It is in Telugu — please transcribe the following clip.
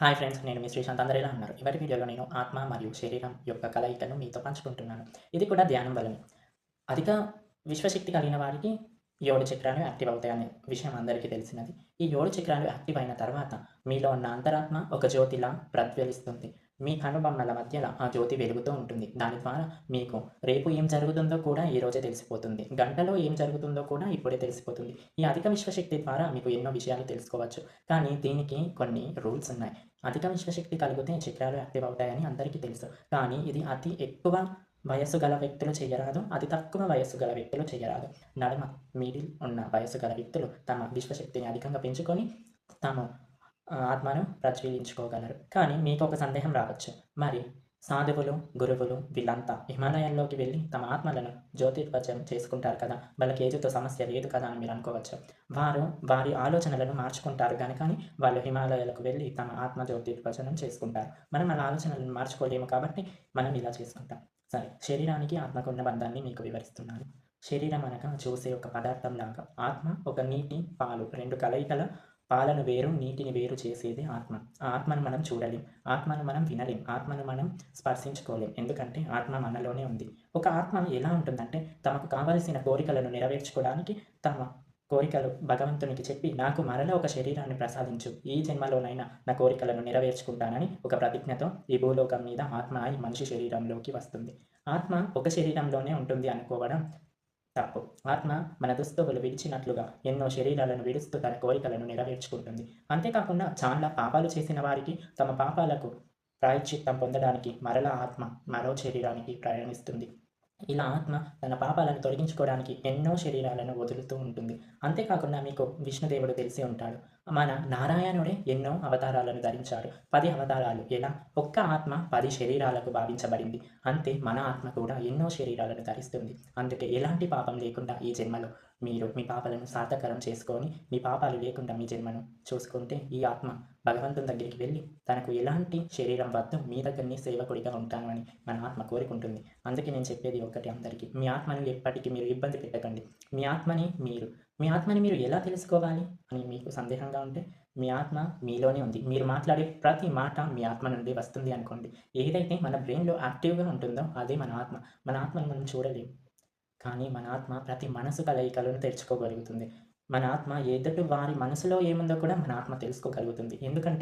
హాయ్ ఫ్రెండ్స్, నేను మీ శ్రీశాంత్. అందరూ ఎలా ఉన్నారు? ఇవాటి వీడియోలో నేను ఆత్మ మరియు శరీరం యొక్క కలయికను మీతో పంచుకుంటున్నాను. ఇది కూడా ధ్యానం వల్లనే. అధిక విశ్వశక్తి కలిగిన వారికి 7 చక్రాలు యాక్టివ్ అవుతాయనే విషయం అందరికీ తెలిసినది. ఈ 7 చక్రాలు యాక్టివ్ అయిన తర్వాత మీలో ఉన్న అంతరాత్మ ఒక జ్యోతిలా ప్రజ్వలిస్తుంది. మీ కనుబొమ్మల మధ్యల ఆ జ్యోతి వెలుగుతూ ఉంటుంది. దాని ద్వారా మీకు రేపు ఏం జరుగుతుందో కూడా ఈరోజే తెలిసిపోతుంది. గంటలో ఏం జరుగుతుందో కూడా ఇప్పుడే తెలిసిపోతుంది. ఈ అధిక విశ్వశక్తి ద్వారా మీకు ఎన్నో విషయాలు తెలుసుకోవచ్చు. కానీ దీనికి కొన్ని రూల్స్ ఉన్నాయి. అధిక విశ్వశక్తి కలిగితే చక్రాలు యాక్టివ్ అవుతాయని అందరికీ తెలుసు. కానీ ఇది అతి ఎక్కువ వయస్సు గల వ్యక్తులు చేయరాదు. అతి తక్కువ వయస్సు గల వ్యక్తులు చేయరాదు. నడుమ మిడిల్ ఉన్న వయస్సు గల వ్యక్తులు తమ విశ్వశక్తిని అధికంగా పెంచుకొని తాము ఆత్మను ప్రజ్వలించుకోగలరు. కానీ మీకొక సందేహం రావచ్చు. మరి సాధువులు, గురువులు వీళ్ళంతా హిమాలయాల్లోకి వెళ్లి తమ ఆత్మలను జ్యోతిర్వచం చేసుకుంటారు కదా! వాళ్ళకి ఏజ్‌తో సమస్య లేదు కదా అని మీరు అనుకోవచ్చు. వారు వారి ఆలోచనలను మార్చుకుంటారు గనుకని వాళ్ళు హిమాలయాలకు వెళ్లి తమ ఆత్మ జ్యోతిర్వచనం చేసుకుంటారు. మనం మన ఆలోచనలను మార్చుకోలేము కాబట్టి మనం ఇలా చేసుకుంటాం. సరే, శరీరానికి ఆత్మకున్న బంధాన్ని మీకు వివరిస్తున్నాను. శరీరం అనగా చూసే ఒక పదార్థం లాగా. ఆత్మ ఒక నీటి, పాలు 2 కలయికల పాలను వేరు, నీటిని వేరు చేసేది ఆత్మ. ఆ ఆత్మను మనం చూడలేం. ఆత్మను మనం వినలేం. ఆత్మను మనం స్పర్శించుకోలేం. ఎందుకంటే ఆత్మ మనలోనే ఉంది. ఒక ఆత్మ ఎలా ఉంటుందంటే తమకు కావలసిన కోరికలను నెరవేర్చుకోవడానికి తమ కోరికలు భగవంతునికి చెప్పి, నాకు మరలా ఒక శరీరాన్ని ప్రసాదించు. ఈ జన్మలోనైనా నా కోరికలను నెరవేర్చుకుంటానని ఒక ప్రతిజ్ఞతో ఈ భూలోకం మీద ఆత్మ అయి మనిషి శరీరంలోకి వస్తుంది. ఆత్మ ఒక శరీరంలోనే ఉంటుంది అనుకోవడం తప్పు. ఆత్మ మన దుస్తువులు విడిచినట్లుగా ఎన్నో శరీరాలను విడుస్తూ తన కోరికలను నెరవేర్చుకుంటుంది. అంతేకాకుండా చాలా పాపాలు చేసిన వారికి తమ పాపాలకు ప్రాయశ్చిత్తం పొందడానికి మరలా ఆత్మ మరో శరీరానికి ప్రయాణిస్తుంది. ఇలా ఆత్మ తన పాపాలను తొలగించుకోవడానికి ఎన్నో శరీరాలను వదులుతూ ఉంటుంది. అంతేకాకుండా మీకు విష్ణుదేవుడు తెలిసే ఉంటాడు. మన నారాయణుడే ఎన్నో అవతారాలను ధరించాడు. 10 అవతారాలు ఎలా? ఒక్క ఆత్మ 10 శరీరాలకు భావించబడింది. అంతే మన ఆత్మ కూడా ఎన్నో శరీరాలను ధరిస్తుంది. అందుకే ఎలాంటి పాపం లేకుండా ఈ జన్మలో మీరు మీ పాపాలను సార్థకరం చేసుకొని, మీ పాపాలు లేకుండా మీ జన్మను చూసుకుంటే ఈ ఆత్మ భగవంతుని దగ్గరికి వెళ్ళి తనకు ఎలాంటి శరీరం వద్దు, మీ దగ్గరనే సేవకుడిగా ఉంటాను అని మన ఆత్మ కోరుకుంటుంది. అందుకే నేను చెప్పేది ఒక్కటే అందరికీ. మీ ఆత్మను ఎప్పటికీ మీరు ఇబ్బంది పెట్టకండి. మీ ఆత్మని మీరు మీ ఆత్మని మీరు ఎలా తెలుసుకోవాలి అని మీకు సందేహంగా ఉంటే, మీ ఆత్మ మీలోనే ఉంది. మీరు మాట్లాడే ప్రతి మాట మీ ఆత్మ నుండి వస్తుంది అనుకోండి. ఏదైతే మన బ్రెయిన్‌లో యాక్టివ్‌గా ఉంటుందో అదే మన ఆత్మ. మన ఆత్మను మనం చూడలేం. కానీ మన ఆత్మ ప్రతి మనసు కలయికలను తెరుచుకోగలుగుతుంది. మన ఆత్మ ఎదుటి వారి మనసులో ఏముందో కూడా మన ఆత్మ తెలుసుకోగలుగుతుంది. ఎందుకంటే